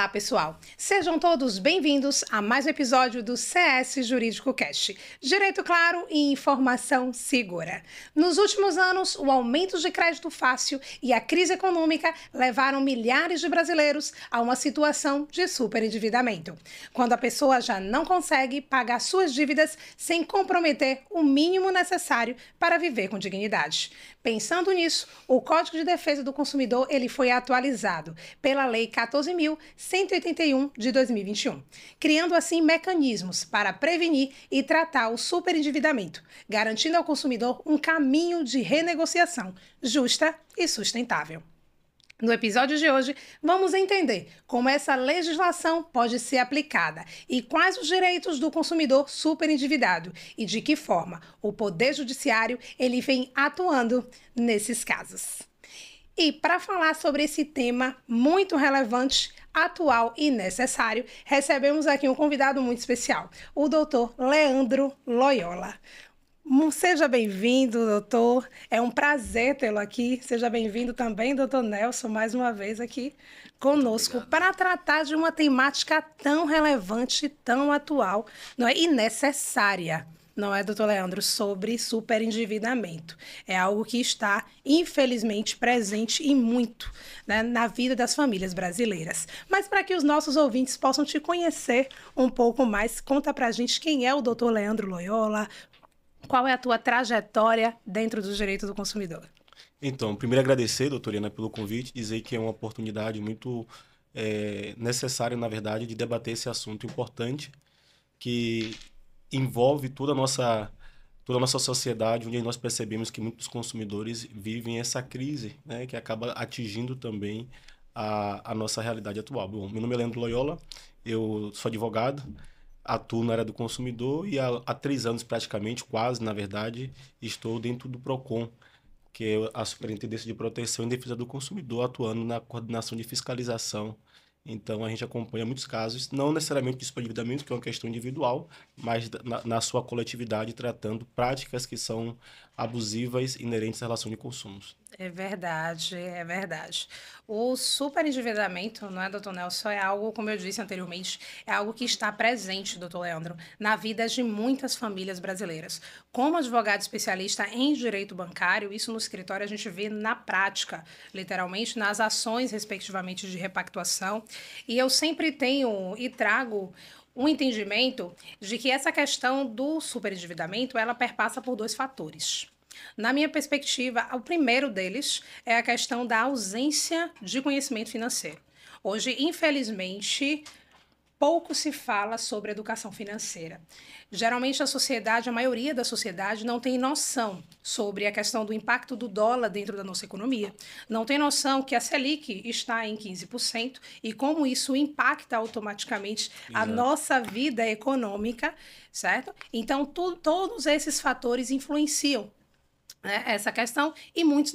Olá, pessoal! Sejam todos bem-vindos a mais um episódio do CS Jurídico Cast. Direito claro e informação segura. Nos últimos anos, o aumento de crédito fácil e a crise econômica levaram milhares de brasileiros a uma situação de superendividamento, quando a pessoa já não consegue pagar suas dívidas sem comprometer o mínimo necessário para viver com dignidade. Pensando nisso, o Código de Defesa do Consumidor ele foi atualizado pela Lei 14.181 de 2021, criando assim mecanismos para prevenir e tratar o superendividamento, garantindo ao consumidor um caminho de renegociação justa e sustentável. No episódio de hoje, vamos entender como essa legislação pode ser aplicada e quais os direitos do consumidor superendividado e de que forma o Poder Judiciário ele vem atuando nesses casos. E para falar sobre esse tema muito relevante, atual e necessário, recebemos aqui um convidado muito especial, o Dr. Leandro Loyola. Seja bem-vindo, doutor. É um prazer tê-lo aqui. Seja bem-vindo também, doutor Nelson, mais uma vez aqui conosco para tratar de uma temática tão relevante, tão atual, não é? E necessária, não é, doutor Leandro? Sobre superendividamento. É algo que está, infelizmente, presente e muito, né, na vida das famílias brasileiras. Mas para que os nossos ouvintes possam te conhecer um pouco mais, conta para a gente quem é o doutor Leandro Loyola. Qual é a tua trajetória dentro do direito do consumidor? Então, primeiro agradecer, doutora Ana, pelo convite, dizer que é uma oportunidade muito necessária, na verdade, de debater esse assunto importante que envolve toda a nossa sociedade, onde nós percebemos que muitos consumidores vivem essa crise, né, que acaba atingindo também a nossa realidade atual. Bom, meu nome é Leandro Loyola, eu sou advogado, atuo na área do consumidor e há 3 anos praticamente, quase na verdade, estou dentro do PROCON, que é a Superintendência de Proteção e Defesa do Consumidor, atuando na coordenação de fiscalização. Então, a gente acompanha muitos casos, não necessariamente de superendividamento, que é uma questão individual, mas na sua coletividade, tratando práticas que são abusivas inerentes à relação de consumos. É verdade, é verdade. O superendividamento, não é, doutor Nelson, é algo, como eu disse anteriormente, é algo que está presente, doutor Leandro, na vida de muitas famílias brasileiras. Como advogado especialista em direito bancário, isso no escritório a gente vê na prática, literalmente, nas ações, respectivamente, de repactuação. E eu sempre tenho e trago um entendimento de que essa questão do superendividamento, ela perpassa por 2 fatores. Na minha perspectiva, o primeiro deles é a questão da ausência de conhecimento financeiro. Hoje, infelizmente, pouco se fala sobre educação financeira. Geralmente a maioria da sociedade não tem noção sobre a questão do impacto do dólar dentro da nossa economia, não tem noção que a Selic está em 15% e como isso impacta automaticamente a nossa vida econômica, certo? Então, todos esses fatores influenciam, né, essa questão, e muitos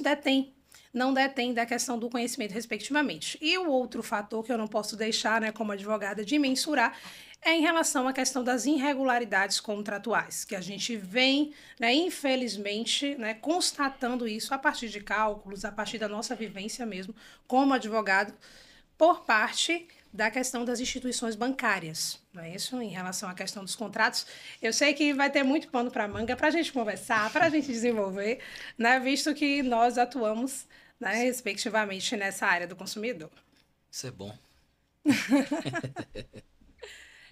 não detêm da questão do conhecimento, respectivamente. E o outro fator que eu não posso deixar, né, como advogada, de mensurar é em relação à questão das irregularidades contratuais, que a gente vem, né, infelizmente, né, constatando isso a partir de cálculos, a partir da nossa vivência mesmo, como advogado, por parte da questão das instituições bancárias, não é isso? Em relação à questão dos contratos, eu sei que vai ter muito pano para manga para a gente conversar, para a gente desenvolver, né? Visto que nós atuamos, né, respectivamente nessa área do consumidor. Isso é bom.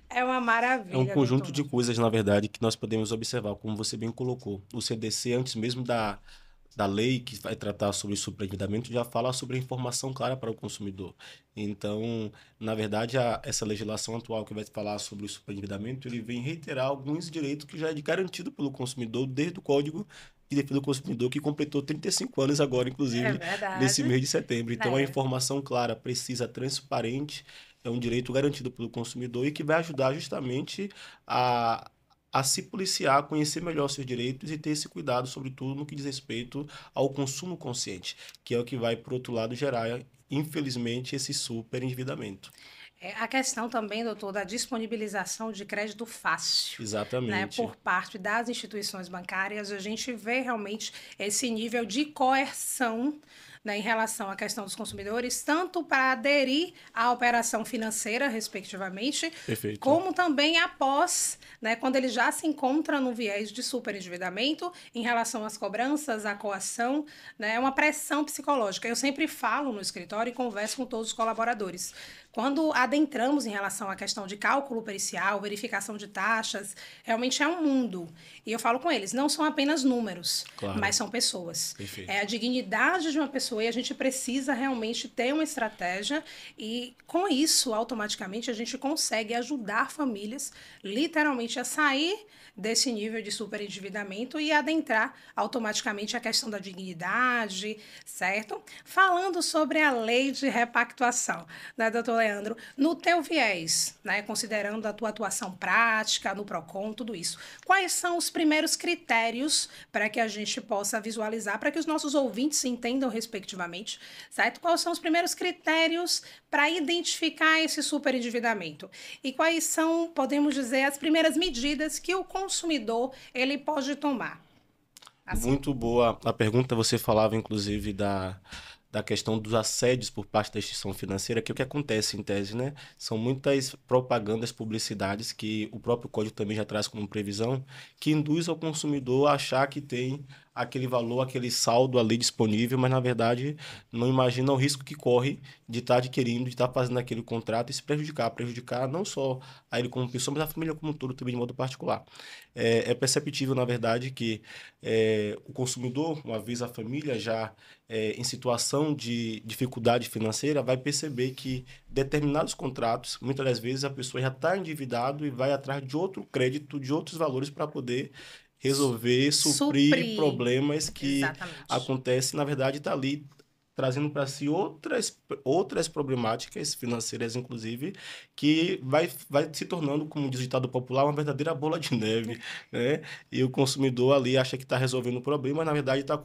É uma maravilha. É um conjunto doutor. de coisas, na verdade, que nós podemos observar, como você bem colocou. O CDC, antes mesmo da lei que vai tratar sobre superendividamento, já fala sobre a informação clara para o consumidor. Então, na verdade, essa legislação atual que vai falar sobre o superendividamento, ele vem reiterar alguns direitos que já é garantido pelo consumidor desde o Código de Defesa do Consumidor, que completou 35 anos agora, inclusive, nesse mês de setembro. Então, a informação clara, precisa, transparente, é um direito garantido pelo consumidor e que vai ajudar justamente a se policiar, conhecer melhor seus direitos e ter esse cuidado, sobretudo no que diz respeito ao consumo consciente, que é o que vai, por outro lado, gerar, infelizmente, esse superendividamento. A questão também, doutor, da disponibilização de crédito fácil. Exatamente. Né, por parte das instituições bancárias, a gente vê realmente esse nível de coerção, né, em relação à questão dos consumidores, tanto para aderir à operação financeira, respectivamente, Perfeito. como também após, né, quando ele já se encontra no viés de superendividamento em relação às cobranças, à coação, né, é uma pressão psicológica. Eu sempre falo no escritório e converso com todos os colaboradores. Quando adentramos em relação à questão de cálculo pericial, verificação de taxas, realmente é um mundo. E eu falo com eles, não são apenas números, Claro. mas são pessoas. Perfeito. É a dignidade de uma pessoa e a gente precisa realmente ter uma estratégia e com isso, automaticamente, a gente consegue ajudar famílias literalmente a sair desse nível de superendividamento e adentrar automaticamente a questão da dignidade, certo? Falando sobre a lei de repactuação, né, doutor Leandro? No teu viés, né, considerando a tua atuação prática, no PROCON, tudo isso, quais são os primeiros critérios para que a gente possa visualizar, para que os nossos ouvintes entendam respectivamente, certo? Quais são os primeiros critérios para identificar esse superendividamento? E quais são, podemos dizer, as primeiras medidas que o consumidor ele pode tomar? Assim. Muito boa a pergunta. Você falava, inclusive, da questão dos assédios por parte da instituição financeira, que é o que acontece em tese, né? São muitas propagandas, publicidades, que o próprio código também já traz como previsão, que induz ao consumidor a achar que tem aquele valor, aquele saldo ali disponível, mas na verdade não imagina o risco que corre de estar adquirindo, de estar fazendo aquele contrato e se prejudicar não só a ele como pessoa, mas a família como um todo também de modo particular. É perceptível, na verdade, que o consumidor, uma vez a família já em situação de dificuldade financeira, vai perceber que determinados contratos, muitas das vezes a pessoa já está endividado e vai atrás de outro crédito, de outros valores para poder resolver, suprir problemas que Exatamente. acontecem, na verdade, está ali trazendo para si outras problemáticas financeiras, inclusive, que vai se tornando, como diz o ditado popular, uma verdadeira bola de neve, né? E o consumidor ali acha que está resolvendo o problema, mas na verdade está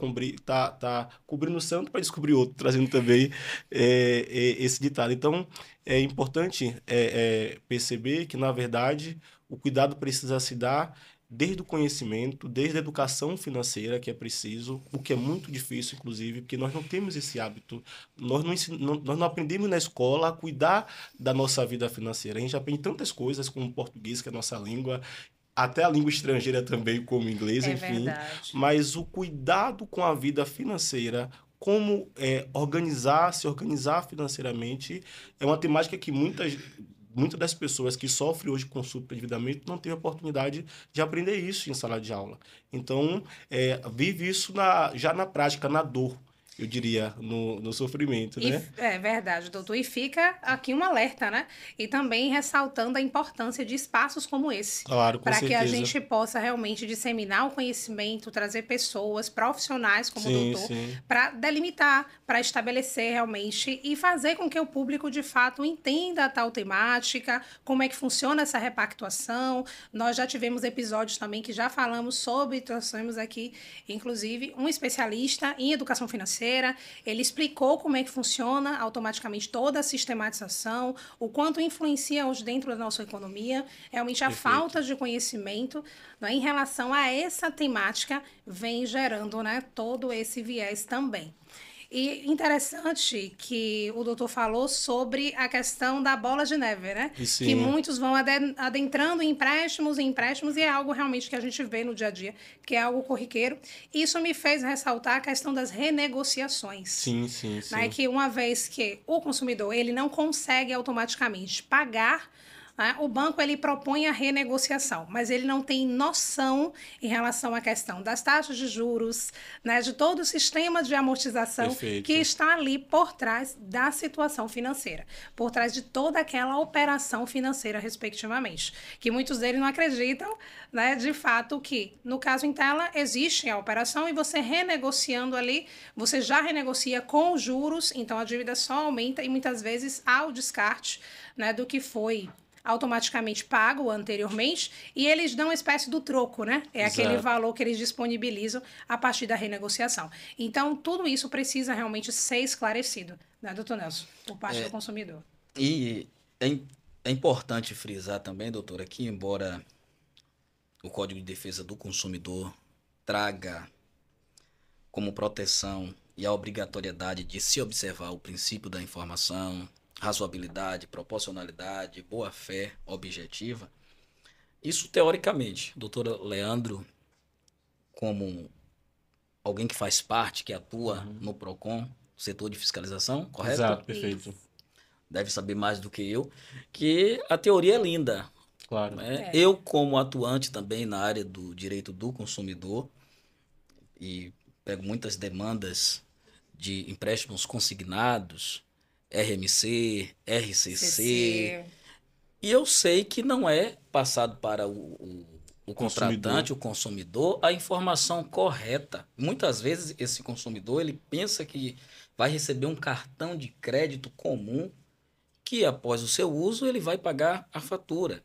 cobrindo o santo para descobrir outro, trazendo também esse ditado. Então, é importante perceber que, na verdade, o cuidado precisa se dar desde o conhecimento, desde a educação financeira, que é preciso, o que é muito difícil, inclusive, porque nós não temos esse hábito. Nós não aprendemos na escola a cuidar da nossa vida financeira. A gente aprende tantas coisas, como o português, que é a nossa língua, até a língua estrangeira também, como o inglês, enfim. Verdade. Mas o cuidado com a vida financeira, como se organizar financeiramente, é uma temática que muitas das pessoas que sofrem hoje com superendividamento não têm a oportunidade de aprender isso em sala de aula. Então, vive isso já na prática, na dor, eu diria, no sofrimento, né? É verdade, doutor. E fica aqui um alerta, né? E também ressaltando a importância de espaços como esse. Claro, com para que a certeza. gente possa realmente disseminar o conhecimento, trazer pessoas profissionais como o doutor, para delimitar, para estabelecer realmente e fazer com que o público, de fato, entenda a tal temática, como é que funciona essa repactuação. Nós já tivemos episódios também que já falamos sobre, trouxemos aqui, inclusive, um especialista em educação financeira. Ele explicou como é que funciona automaticamente toda a sistematização, o quanto influencia hoje dentro da nossa economia. Realmente a falta de conhecimento, né, em relação a essa temática vem gerando, né, todo esse viés também. E interessante que o doutor falou sobre a questão da bola de neve, né? Que muitos vão adentrando em empréstimos e é algo realmente que a gente vê no dia a dia, que é algo corriqueiro. Isso me fez ressaltar a questão das renegociações. Sim. Né? Que uma vez que o consumidor ele não consegue automaticamente pagar, né, o banco ele propõe a renegociação, mas ele não tem noção em relação à questão das taxas de juros, né, de todo o sistema de amortização que está ali por trás da situação financeira, por trás de toda aquela operação financeira, respectivamente. Que muitos deles não acreditam, né, de fato, que no caso em tela existe a operação e você renegociando ali, você já renegocia com juros, então a dívida só aumenta e muitas vezes há o descarte, né, do que foi automaticamente pago anteriormente, e eles dão uma espécie do troco, né? É aquele valor que eles disponibilizam a partir da renegociação. Então, tudo isso precisa realmente ser esclarecido, né, doutor Nelson, por parte do consumidor. E é importante frisar também, doutora, que embora o Código de Defesa do Consumidor traga como proteção e a obrigatoriedade de se observar o princípio da informação, razoabilidade, proporcionalidade, boa-fé objetiva, isso teoricamente, doutor Leandro, como alguém que faz parte, que atua no PROCON, setor de fiscalização, correto? Exato, perfeito. Isso. Deve saber mais do que eu, que a teoria é linda. Claro. Né? É. Eu, como atuante também na área do direito do consumidor, e pego muitas demandas de empréstimos consignados, RMC, RCC, CC. e eu sei que não é passado para o Consumidor. contratante, o consumidor, a informação correta. Muitas vezes esse consumidor ele pensa que vai receber um cartão de crédito comum que após o seu uso ele vai pagar a fatura.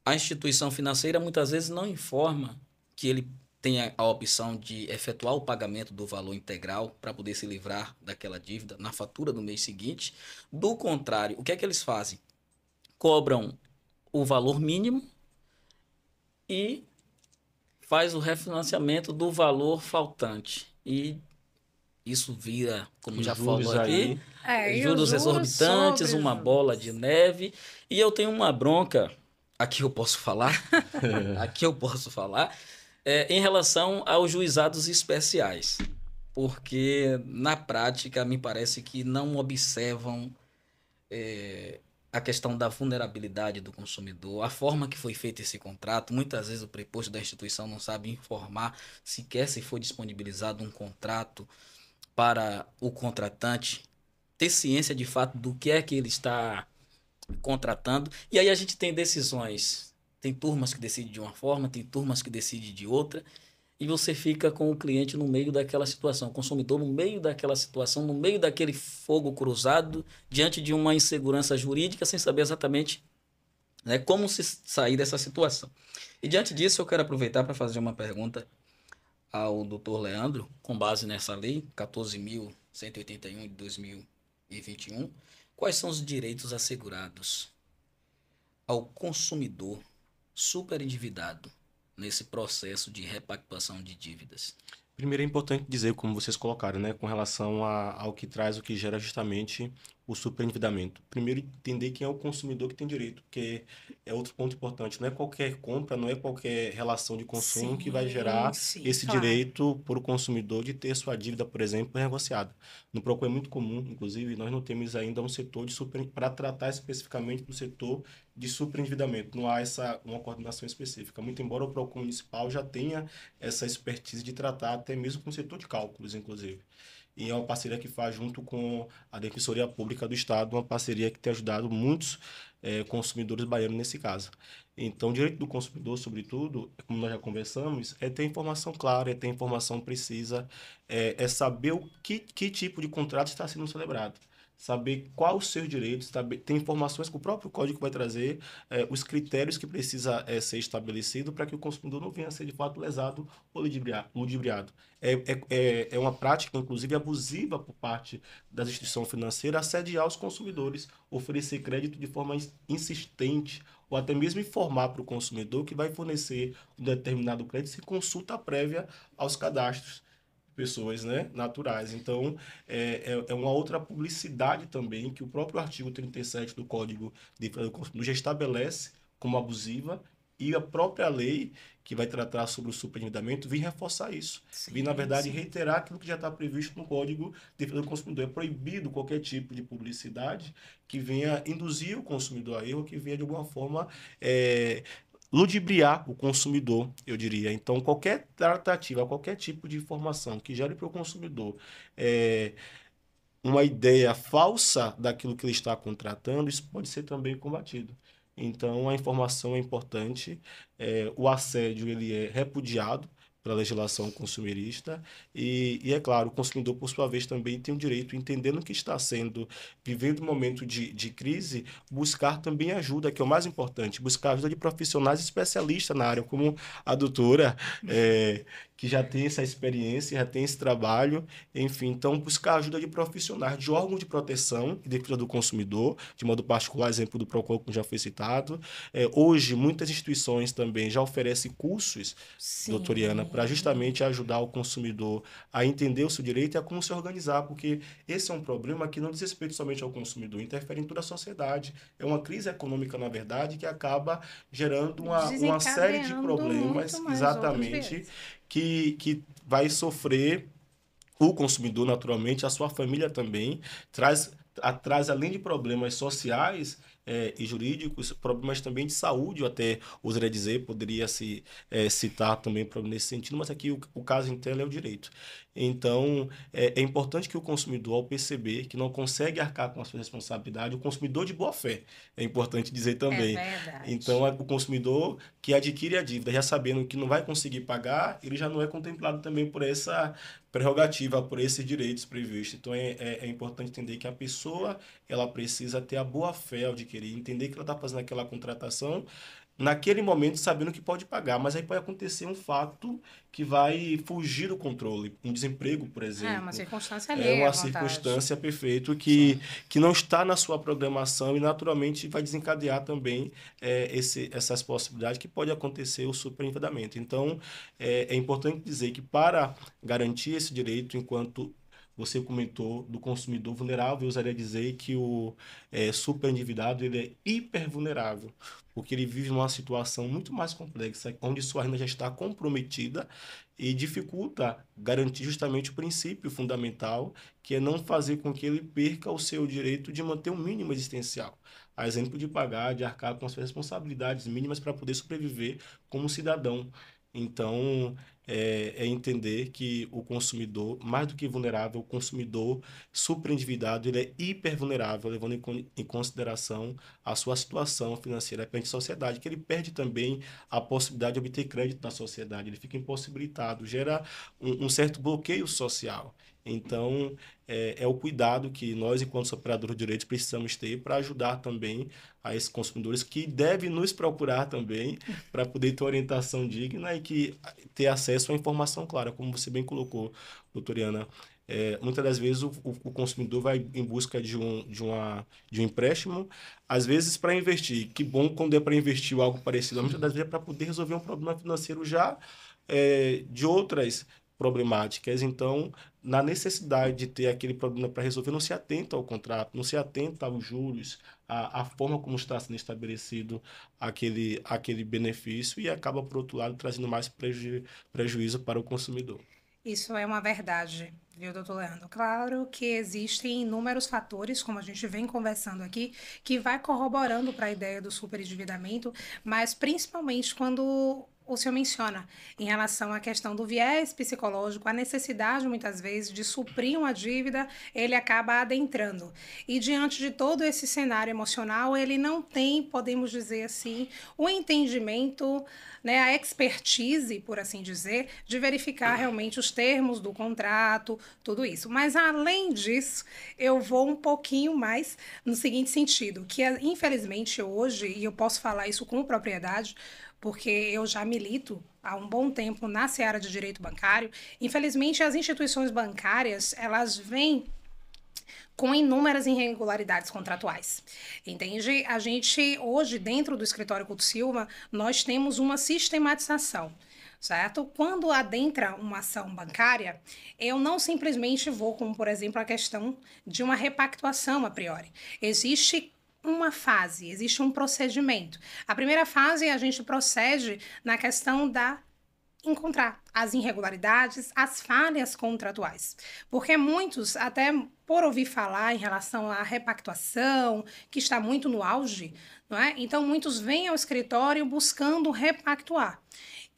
A instituição financeira muitas vezes não informa que ele tem a opção de efetuar o pagamento do valor integral para poder se livrar daquela dívida na fatura do mês seguinte. Do contrário, o que é que eles fazem? Cobram o valor mínimo e faz o refinanciamento do valor faltante. E isso vira, como Os já juros falou aqui, E os juros exorbitantes, sobre uma juros. bola de neve. E eu tenho uma bronca, aqui eu posso falar, em relação aos juizados especiais. Porque, na prática, me parece que não observam a questão da vulnerabilidade do consumidor, a forma que foi feito esse contrato. Muitas vezes o preposto da instituição não sabe informar sequer se foi disponibilizado um contrato para o contratante ter ciência de fato do que é que ele está contratando. E aí a gente tem decisões. Tem turmas que decidem de uma forma, tem turmas que decidem de outra. E você fica com o cliente no meio daquela situação, o consumidor no meio daquela situação, no meio daquele fogo cruzado, diante de uma insegurança jurídica, sem saber exatamente, né, como se sair dessa situação. E diante disso, eu quero aproveitar para fazer uma pergunta ao doutor Leandro, com base nessa lei 14.181 de 2021. Quais são os direitos assegurados ao consumidor superendividado nesse processo de repactuação de dívidas? Primeiro é importante dizer, como vocês colocaram, né, com relação ao que traz, o que gera justamente o superendividamento. Primeiro, entender quem é o consumidor que tem direito, porque é outro ponto importante. Não é qualquer compra, não é qualquer relação de consumo que vai gerar esse claro. direito para o consumidor de ter sua dívida, por exemplo, renegociada. No PROCON é muito comum, inclusive, nós não temos ainda um setor de para tratar especificamente do setor de superendividamento. Não há uma coordenação específica, muito embora o PROCON municipal já tenha essa expertise de tratar até mesmo com o setor de cálculos, inclusive. E é uma parceria que faz junto com a Defensoria Pública do Estado, uma parceria que tem ajudado muitos consumidores baianos nesse caso. Então, o direito do consumidor, sobretudo, como nós já conversamos, é ter informação clara, é ter informação precisa, é saber que tipo de contrato está sendo celebrado. Saber quais os seus direitos, ter informações que o próprio código vai trazer, os critérios que precisa ser estabelecido para que o consumidor não venha a ser de fato lesado ou ludibriado. É uma prática, inclusive, abusiva por parte das instituições financeiras assediar os consumidores, oferecer crédito de forma insistente ou até mesmo informar para o consumidor que vai fornecer um determinado crédito sem consulta prévia aos cadastros. Pessoas, né, naturais. Então, é uma outra publicidade também que o próprio artigo 37 do Código de Defesa do Consumidor já estabelece como abusiva, e a própria lei que vai tratar sobre o superendividamento vem reforçar isso. Vem, na verdade, reiterar aquilo que já está previsto no Código de Defesa do Consumidor. É proibido qualquer tipo de publicidade que venha induzir o consumidor a erro, que venha, de alguma forma, ludibriar o consumidor, eu diria. Então, qualquer tratativa, qualquer tipo de informação que gere para o consumidor uma ideia falsa daquilo que ele está contratando, isso pode ser também combatido. Então, a informação é importante, o assédio ele é repudiado pela legislação consumerista e, é claro, o consumidor, por sua vez, também tem o direito, entendendo que está vivendo um momento de crise, buscar também ajuda, que é o mais importante, buscar ajuda de profissionais especialistas na área, como a doutora, que já tem essa experiência, já tem esse trabalho, enfim, então buscar ajuda de profissionais, de órgãos de proteção e defesa do consumidor, de modo particular, exemplo do Procon, como já foi citado. Hoje, muitas instituições também já oferecem cursos, Sim. doutoriana, para justamente ajudar o consumidor a entender o seu direito e a como se organizar, porque esse é um problema que não diz respeito somente ao consumidor, interfere em toda a sociedade. É uma crise econômica, na verdade, que acaba gerando uma série de problemas, exatamente, que vai sofrer o consumidor, naturalmente, a sua família também, traz além de problemas sociais e jurídicos, problemas também de saúde, eu até ousaria dizer, poderia se citar também nesse sentido, mas aqui o caso em tela é o direito. Então, é importante que o consumidor, ao perceber que não consegue arcar com a sua responsabilidade, o consumidor de boa fé, é importante dizer também. É verdade. Então, o consumidor que adquire a dívida, já sabendo que não vai conseguir pagar, ele já não é contemplado também por essa prerrogativa, por esses direitos previstos. Então, é importante entender que a pessoa ela precisa ter a boa fé ao adquirir, entender que ela está fazendo aquela contratação naquele momento sabendo que pode pagar, mas aí pode acontecer um fato que vai fugir do controle, um desemprego, por exemplo. É uma circunstância alheia, É uma à vontade. circunstância perfeita que não está na sua programação e naturalmente vai desencadear também essas possibilidades que pode acontecer o superendividamento. Então, é importante dizer que para garantir esse direito, enquanto você comentou do consumidor vulnerável, eu usaria dizer que o superendividado ele é hipervulnerável, porque ele vive numa situação muito mais complexa, onde sua renda já está comprometida e dificulta garantir justamente o princípio fundamental, que é não fazer com que ele perca o seu direito de manter um mínimo existencial. A exemplo de pagar, de arcar com as suas responsabilidades mínimas para poder sobreviver como cidadão. Então, entender que o consumidor, mais do que vulnerável, o consumidor superendividado, ele é hipervulnerável, levando em consideração a sua situação financeira perante a sociedade, que ele perde também a possibilidade de obter crédito na sociedade, ele fica impossibilitado, gera um certo bloqueio social. Então, é o cuidado que nós, enquanto operadores de direitos, precisamos ter para ajudar também a esses consumidores que devem nos procurar também para poder ter orientação digna e que ter acesso à informação clara, como você bem colocou, doutoriana. Muitas das vezes o consumidor vai em busca de um empréstimo, às vezes para investir. Que bom quando é para investir ou algo parecido, muitas das vezes é para poder resolver um problema financeiro já de outras problemáticas. Então, na necessidade de ter aquele problema para resolver, não se atenta ao contrato, não se atenta aos juros, à forma como está sendo estabelecido aquele benefício e acaba, por outro lado, trazendo mais prejuízo para o consumidor. Isso é uma verdade, viu, doutor Leandro? Claro que existem inúmeros fatores, como a gente vem conversando aqui, que vai corroborando para a ideia do superendividamento, mas principalmente quando o senhor menciona em relação à questão do viés psicológico, a necessidade, muitas vezes, de suprir uma dívida, ele acaba adentrando. E diante de todo esse cenário emocional, ele não tem, podemos dizer assim, o entendimento, né, a expertise, por assim dizer, de verificar realmente os termos do contrato, tudo isso. Mas, além disso, eu vou um pouquinho mais no seguinte sentido, que infelizmente hoje, e eu posso falar isso com propriedade, porque eu já milito há um bom tempo na seara de direito bancário, infelizmente as instituições bancárias, elas vêm com inúmeras irregularidades contratuais, entende? A gente, hoje, dentro do escritório Couto Silva, nós temos uma sistematização, certo? Quando adentra uma ação bancária, eu não simplesmente vou, como por exemplo, a questão de uma repactuação a priori. Existe uma fase, existe um procedimento. A primeira fase, a gente procede na questão da encontrar as irregularidades, as falhas contratuais. Porque muitos, até por ouvir falar em relação à repactuação, que está muito no auge, não é? Então, muitos vêm ao escritório buscando repactuar.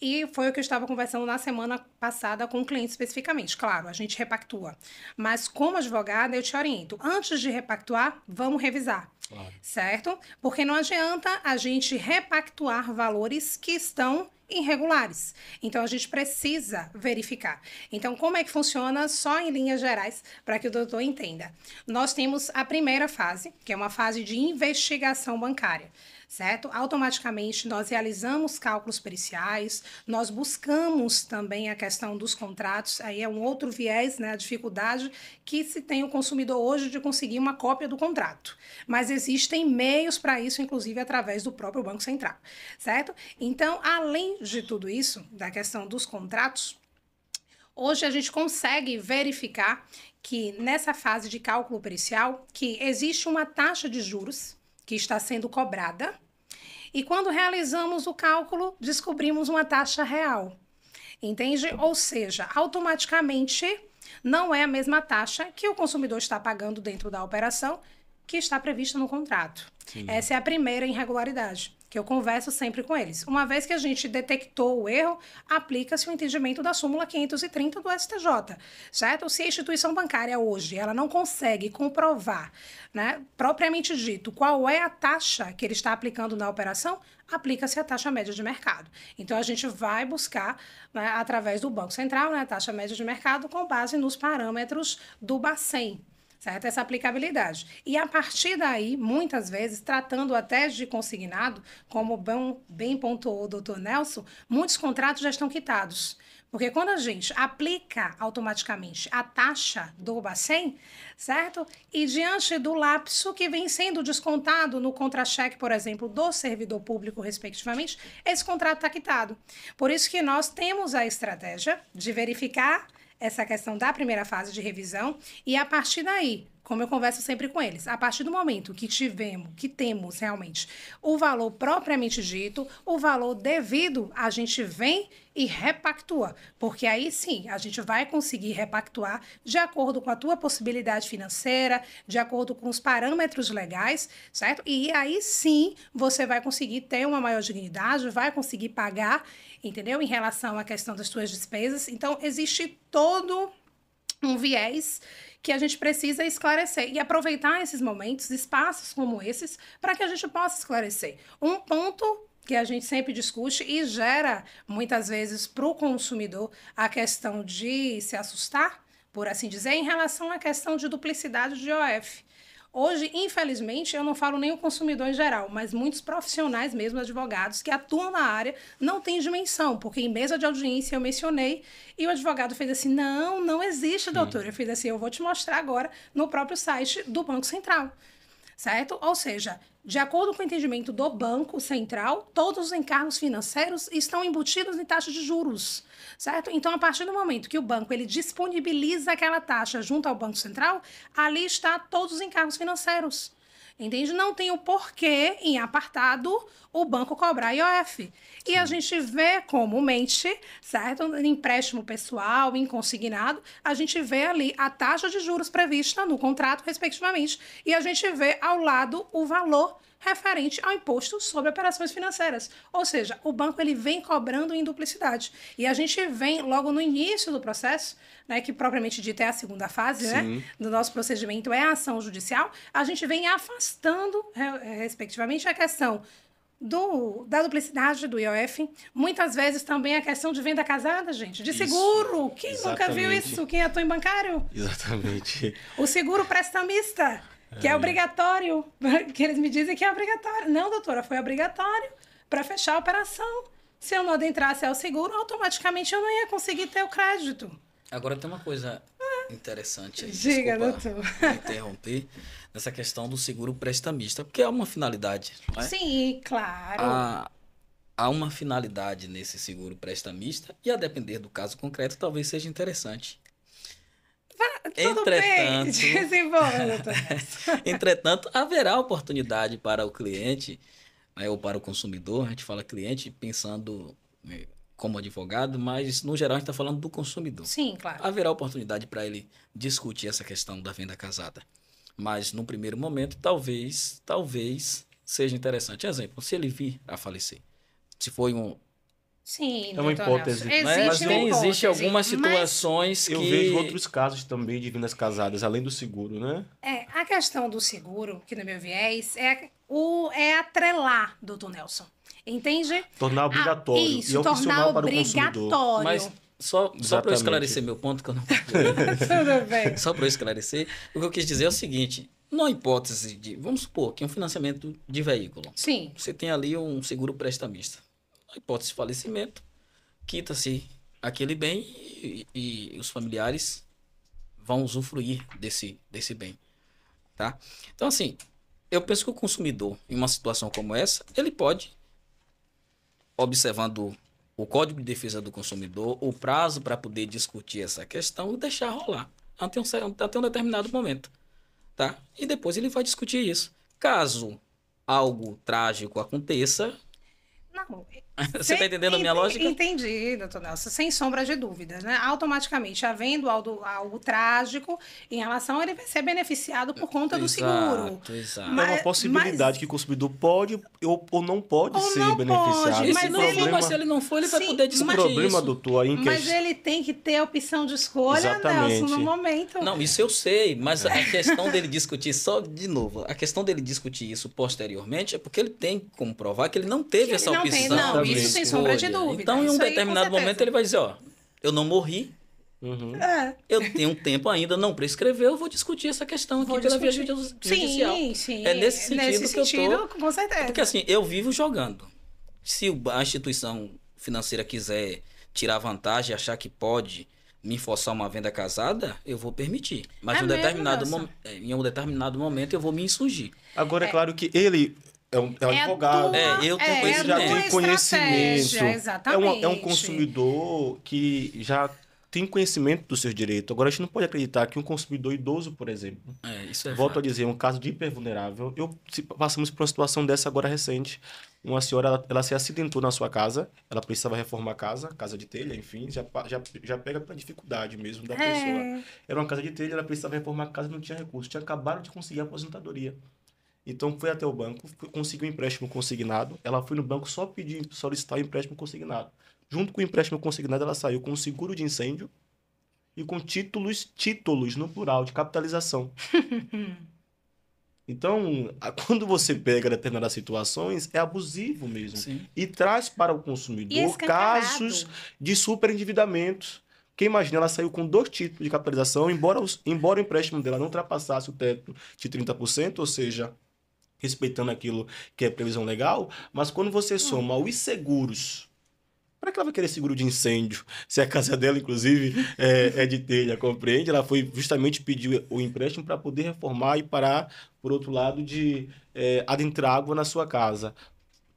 E foi o que eu estava conversando na semana passada com o cliente especificamente. Claro, a gente repactua. Mas como advogada, eu te oriento. Antes de repactuar, vamos revisar. Claro. Certo? Porque não adianta a gente repactuar valores que estão irregulares. Então, a gente precisa verificar. Então, como é que funciona? Só em linhas gerais, para que o doutor entenda. Nós temos a primeira fase, que é uma fase de investigação bancária. certo? Automaticamente nós realizamos cálculos periciais, nós buscamos também a questão dos contratos, aí é um outro viés, né, a dificuldade que se tem o consumidor hoje de conseguir uma cópia do contrato. Mas existem meios para isso, inclusive através do próprio Banco Central, certo? Então, além de tudo isso, da questão dos contratos, hoje a gente consegue verificar que nessa fase de cálculo pericial, que existe uma taxa de juros que está sendo cobrada, e quando realizamos o cálculo, descobrimos uma taxa real, entende? Ou seja, automaticamente não é a mesma taxa que o consumidor está pagando dentro da operação que está prevista no contrato. Sim. Essa é a primeira irregularidade, que eu converso sempre com eles. Uma vez que a gente detectou o erro, aplica-se o entendimento da súmula 530 do STJ, certo? Se a instituição bancária hoje ela não consegue comprovar, né, propriamente dito, qual é a taxa que ele está aplicando na operação, aplica-se a taxa média de mercado. Então, a gente vai buscar, né, através do Banco Central, né, a taxa média de mercado com base nos parâmetros do Bacen, certo? Essa aplicabilidade. E a partir daí, muitas vezes, tratando até de consignado, como bem pontuou o doutor Nelson, muitos contratos já estão quitados. Porque quando a gente aplica automaticamente a taxa do Bacen, certo? E diante do lapso que vem sendo descontado no contra-cheque, por exemplo, do servidor público, respectivamente, esse contrato está quitado. Por isso que nós temos a estratégia de verificar essa questão da primeira fase de revisão e a partir daí, como eu converso sempre com eles, a partir do momento que temos realmente o valor propriamente dito, o valor devido, a gente vem e repactua, porque aí sim, a gente vai conseguir repactuar de acordo com a tua possibilidade financeira, de acordo com os parâmetros legais, certo? E aí sim, você vai conseguir ter uma maior dignidade, vai conseguir pagar, entendeu? Em relação à questão das tuas despesas. Então, existe todo um viés que a gente precisa esclarecer e aproveitar esses momentos, espaços como esses, para que a gente possa esclarecer. Um ponto que a gente sempre discute e gera, muitas vezes, para o consumidor a questão de se assustar, por assim dizer, em relação à questão de duplicidade de IOF. Hoje, infelizmente, eu não falo nem o consumidor em geral, mas muitos profissionais mesmo, advogados, que atuam na área, não têm dimensão, porque em mesa de audiência eu mencionei e o advogado fez assim, não existe, doutor. Eu fiz assim, eu vou te mostrar agora no próprio site do Banco Central, certo? Ou seja, de acordo com o entendimento do Banco Central, todos os encargos financeiros estão embutidos em taxa de juros, certo? Então, a partir do momento que o banco ele disponibiliza aquela taxa junto ao Banco Central, ali está todos os encargos financeiros. Entende? Não tem o porquê, em apartado, o banco cobrar IOF. E a gente vê comumente, certo? Em empréstimo pessoal, em consignado, a gente vê ali a taxa de juros prevista no contrato, respectivamente, e a gente vê ao lado o valor referente ao imposto sobre operações financeiras. Ou seja, o banco ele vem cobrando em duplicidade. E a gente vem logo no início do processo, né, que propriamente dito é a segunda fase, né, do nosso procedimento, é a ação judicial, a gente vem afastando, respectivamente, a questão da duplicidade do IOF, muitas vezes também a questão de venda casada, gente, de seguro. Quem nunca viu isso? Quem atua em bancário? Exatamente. O seguro prestamista, que é obrigatório, que eles me dizem que é obrigatório. Não, doutora, foi obrigatório para fechar a operação. Se eu não adentrasse ao seguro, automaticamente eu não ia conseguir ter o crédito. Agora tem uma coisa interessante aí, diga, desculpa doutor, interromper, nessa questão do seguro prestamista, porque há uma finalidade, não é? Sim, claro. Há uma finalidade nesse seguro prestamista e, a depender do caso concreto, talvez seja interessante. Tudo bem, desenvolva, doutor. Entretanto, haverá oportunidade para o cliente, né, ou para o consumidor, a gente fala cliente pensando como advogado, mas no geral a gente está falando do consumidor. Sim, claro. Haverá oportunidade para ele discutir essa questão da venda casada. Mas no primeiro momento, talvez seja interessante. Exemplo, se ele vir a falecer, se foi um... Sim, é uma hipótese. Mas existe algumas situações que... Eu vejo outros casos também de vendas casadas, além do seguro, né? A questão do seguro, que no meu viés, é atrelar, doutor Nelson. Entende? Tornar obrigatório. Isso, e tornar obrigatório. Mas só para eu esclarecer meu ponto, que eu não... Tudo bem. Só para eu esclarecer, o que eu quis dizer é o seguinte, numa hipótese de, vamos supor, que é um financiamento de veículo. Sim. Você tem ali um seguro prestamista. Na hipótese de falecimento, quita-se aquele bem e os familiares vão usufruir desse bem, tá? Então, assim, eu penso que o consumidor, em uma situação como essa, ele pode, observando o Código de Defesa do Consumidor, o prazo para poder discutir essa questão e deixar rolar até um determinado momento, tá? E depois ele vai discutir isso. Caso algo trágico aconteça, Não, você está entendendo a minha lógica? Entendi, doutor Nelson, sem sombra de dúvidas, né? Automaticamente, havendo algo trágico, em relação a ele vai ser beneficiado por conta do seguro. Exato. É uma possibilidade que o consumidor pode ou não pode ser beneficiado. E se ele não for, ele vai poder discutir isso. O problema, isso. doutor, aí Mas ele tem que ter a opção de escolha, Nelson, no momento. Não, isso eu sei, mas a questão dele discutir, só de novo, a questão dele discutir isso posteriormente é porque ele tem como provar que ele não teve essa opção. Não, isso sem sombra de dúvida. Então, em um determinado momento, ele vai dizer, ó, eu não morri, eu tenho um tempo ainda, não prescreveu, eu vou discutir essa questão aqui pela via judicial. Sim. É nesse sentido que eu tô... Com certeza. Porque assim, eu vivo jogando. Se a instituição financeira quiser tirar vantagem e achar que pode me forçar uma venda casada, eu vou permitir. Mas em um determinado momento eu vou me insurgir. Agora, é claro que ele... É um advogado. Eu tenho ele já tem conhecimento. Exatamente. É um consumidor que já tem conhecimento dos seus direitos. Agora, a gente não pode acreditar que um consumidor idoso, por exemplo, volto a dizer, um caso de hipervulnerável, passamos por uma situação dessa agora recente. Uma senhora, ela se acidentou na sua casa, ela precisava reformar a casa de telha, enfim, já pega pela dificuldade mesmo da pessoa. Era uma casa de telha, ela precisava reformar a casa e não tinha recurso. Tinha acabado de conseguir a aposentadoria. Então, foi até o banco, conseguiu um empréstimo consignado. Ela foi no banco só solicitar o empréstimo consignado. Junto com o empréstimo consignado, ela saiu com um seguro de incêndio e com títulos no plural, de capitalização. Então, quando você pega determinadas situações, é abusivo mesmo. Sim. E traz para o consumidor casos de superendividamentos. Porque imagina, ela saiu com 2 títulos de capitalização, embora o empréstimo dela não ultrapassasse o teto de 30%, ou seja, respeitando aquilo que é previsão legal, mas quando você soma os seguros, para que ela vai querer seguro de incêndio? Se a casa dela, inclusive, é de telha, compreende? Ela foi justamente pedir o empréstimo para poder reformar e parar, por outro lado, de adentrar água na sua casa.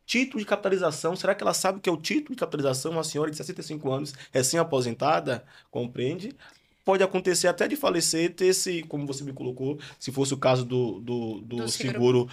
Título de capitalização, será que ela sabe o que é o título de capitalização? Uma senhora de 65 anos, recém-aposentada, compreende? Pode acontecer até de falecer, ter esse, como você me colocou, se fosse o caso do seguro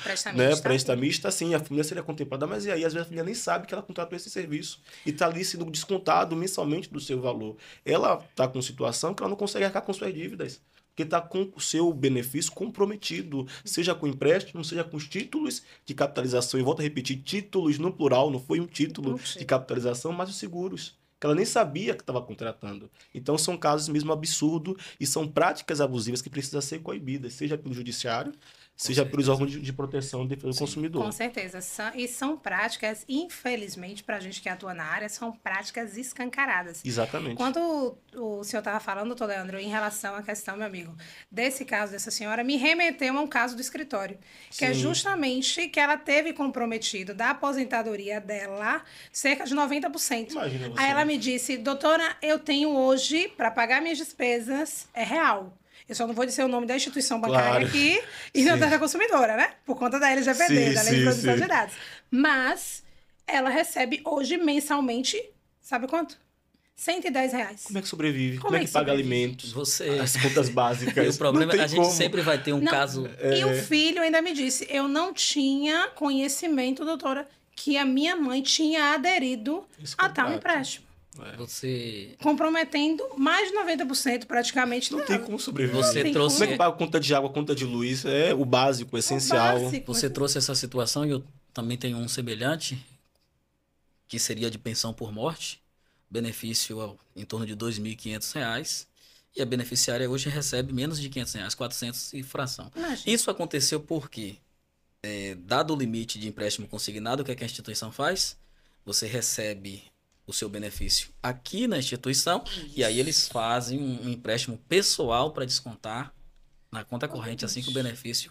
prestamista, sim, a família seria contemplada, mas e aí, às vezes a família nem sabe que ela contratou esse serviço e está ali sendo descontado mensalmente do seu valor. Ela está com situação que ela não consegue arcar com suas dívidas, porque está com o seu benefício comprometido, seja com empréstimo, seja com os títulos de capitalização, e volto a repetir, títulos no plural, não foi um título de capitalização, mas os seguros, que ela nem sabia que estava contratando. Então, são casos mesmo absurdos e são práticas abusivas que precisam ser coibidas, seja pelo judiciário, seja pelos órgãos de proteção e defesa do consumidor. Com certeza. E são práticas, infelizmente, para a gente que atua na área, são práticas escancaradas. Exatamente. Quando o senhor estava falando, doutor Leandro, em relação à questão, meu amigo, desse caso dessa senhora, me remeteu a um caso do escritório, que é justamente que ela teve comprometido da aposentadoria dela cerca de 90%. Imagina você. Aí ela me disse, doutora, eu tenho hoje, para pagar minhas despesas, é real. Eu só não vou dizer o nome da instituição bancária aqui e não da consumidora, né? Por conta da LGPD, da Lei de Proteção de Dados. Mas ela recebe hoje, mensalmente, sabe quanto? R$110. Como é que sobrevive? Como é que paga alimentos? As contas básicas. E o problema é que a gente sempre vai ter um caso... E o filho ainda me disse, eu não tinha conhecimento, doutora, que a minha mãe tinha aderido a tal empréstimo. Você... comprometendo mais de 90% praticamente. Não tem como sobreviver. Você trouxe... Como é que paga conta de água, conta de luz? É o básico, o essencial. Você trouxe essa situação e eu também tenho um semelhante, que seria de pensão por morte, benefício em torno de R$2.500, e a beneficiária hoje recebe menos de R$500, R$400 e fração. Imagina. Isso aconteceu porque, dado o limite de empréstimo consignado, o que a instituição faz? Você recebe o seu benefício aqui na instituição e aí eles fazem um empréstimo pessoal para descontar na conta corrente assim que o benefício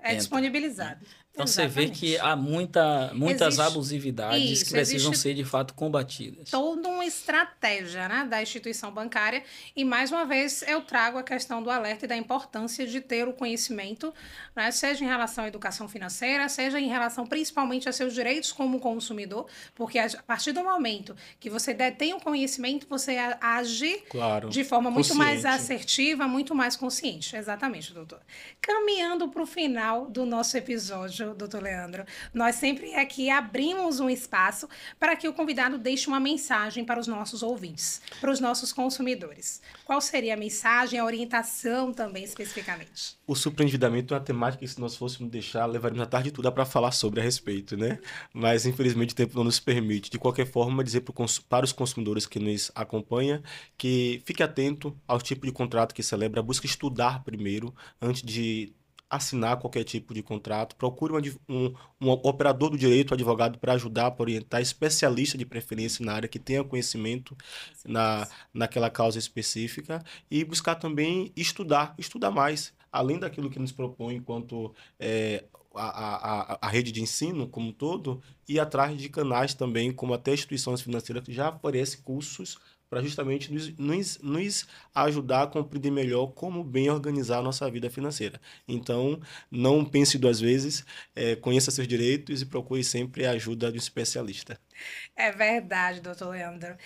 É disponibilizado. Então você vê que há muitas abusividades que precisam ser de fato combatidas. Toda uma estratégia, né, da instituição bancária. E mais uma vez eu trago a questão do alerta e da importância de ter o conhecimento, né, seja em relação à educação financeira, seja em relação principalmente a seus direitos como consumidor, porque a partir do momento que você detém o conhecimento, você age de forma muito mais assertiva, muito mais consciente. Exatamente, doutor. Caminhando para o final do nosso episódio, doutor Leandro, nós sempre aqui abrimos um espaço para que o convidado deixe uma mensagem para os nossos ouvintes, para os nossos consumidores. Qual seria a mensagem, a orientação também especificamente? O superendividamento é uma temática que, se nós fôssemos deixar, levaríamos a tarde toda para falar sobre a respeito, né? Mas, infelizmente, o tempo não nos permite. De qualquer forma, dizer para os consumidores que nos acompanham que fique atento ao tipo de contrato que celebra, busque estudar primeiro, antes de assinar qualquer tipo de contrato, procure um operador do direito, um advogado, para ajudar, para orientar, especialista de preferência na área que tenha conhecimento naquela causa específica, e buscar também estudar mais, além daquilo que nos propõe enquanto a rede de ensino como um todo, e atrás de canais também, como até instituições financeiras que já oferecem cursos para justamente nos ajudar a compreender melhor como bem organizar a nossa vida financeira. Então, não pense duas vezes, conheça seus direitos e procure sempre a ajuda de um especialista. É verdade, doutor Leandro.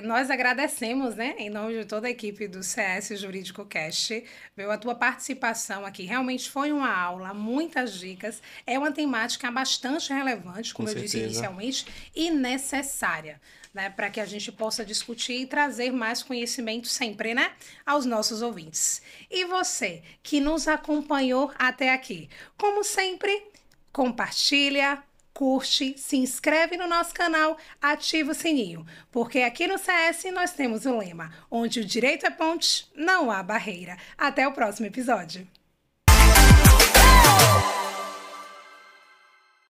Nós agradecemos, né, em nome de toda a equipe do CS Jurídico Cast, a tua participação aqui. Realmente foi uma aula, muitas dicas. É uma temática bastante relevante, como eu disse inicialmente, e necessária, né, para que a gente possa discutir e trazer mais conhecimento sempre, né, aos nossos ouvintes. E você que nos acompanhou até aqui, como sempre, compartilha, curte, se inscreve no nosso canal, ativa o sininho, porque aqui no CS nós temos o lema: onde o direito é ponte, não há barreira. Até o próximo episódio.